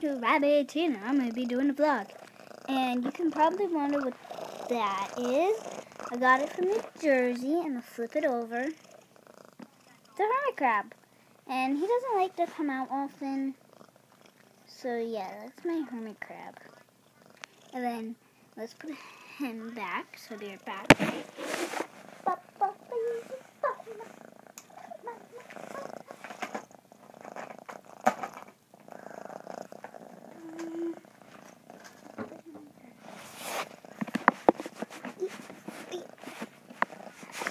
To Rabbit and I'm going to be doing a vlog. And you can probably wonder what that is. I got it from New Jersey and I'll flip it over. It's a hermit crab. And he doesn't like to come out often. So yeah, that's my hermit crab. And then let's put him back. So be right back.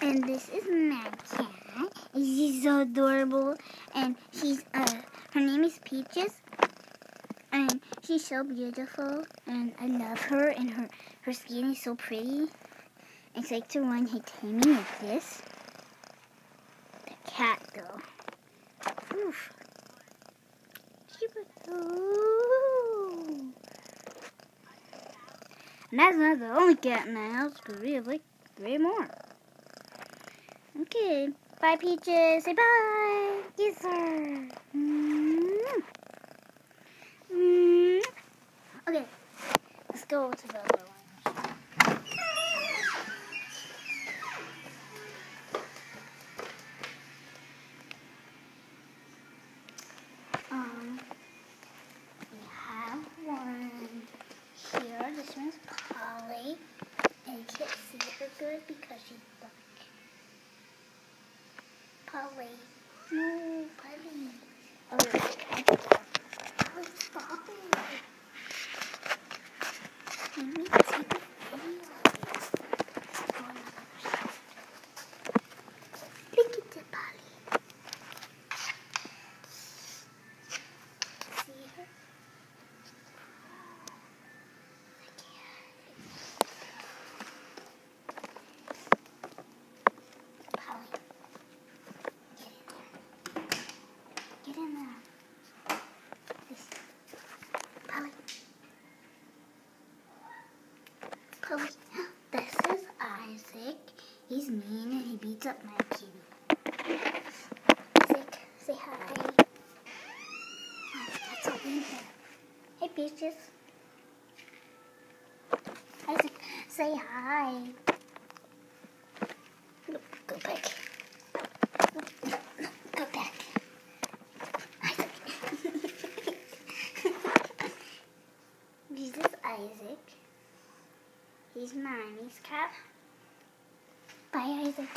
And this is my cat. She's so adorable. And she's her name is Peaches. And she's so beautiful. And I love her. And her skin is so pretty. It's like to run her tummy like this. The cat though. Oof. Ooh. And that's not the only cat in the house, because we have like 3 more. Okay, bye Peaches, say bye. Yes sir. Okay, let's go to the other one. We have one here. This one's Polly, and you can't see her good because she's black. Polly. No, Polly. Oh, Polly, stop it. Let me take a video. Look at the Polly. See her? Polly. Get in there. Listen. Polly. Polly. This is Isaac. He's mean and he beats up my kitty. Isaac, say hi. That's all in here. Hey, Peaches. Isaac, say hi. Look, go back. Go back. This is Isaac. He's Mommy's cat. Bye, Isaac.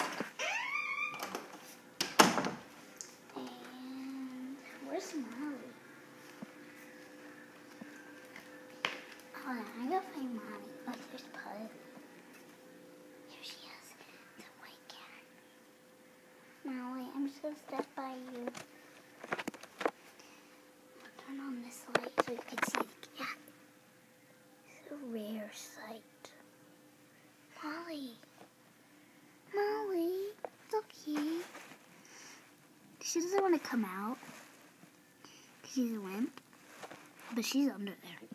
And where's Molly? Hold on, I gotta find Mommy. Oh, there's Polly. Here she is. It's a white cat. Molly, I'm just gonna step by you. I'll turn on this light so you can see the cat. It's a rare sight. Molly. Molly. It's okay. She doesn't want to come out. She's a wimp. But she's under there.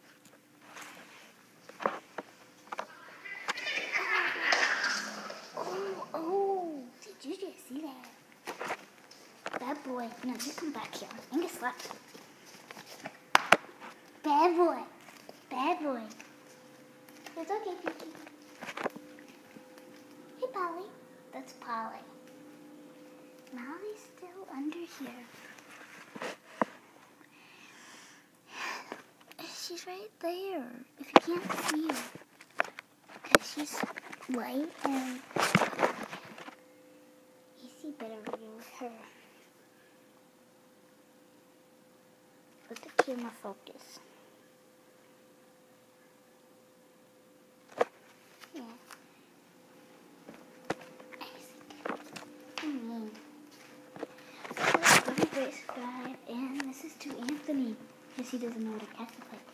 Oh. Did you just see that? Bad boy. No, you come back here. I'm gonna slap you. Bad boy. Bad boy. It's okay, Pinky. Hey, Polly. That's Polly. Molly's still under here. She's right there. If you can't see her. Because she's white and you see better when you're with her. Let the camera focus. Yeah. Subscribe, and this is to Anthony, because he doesn't know what a cat looks like.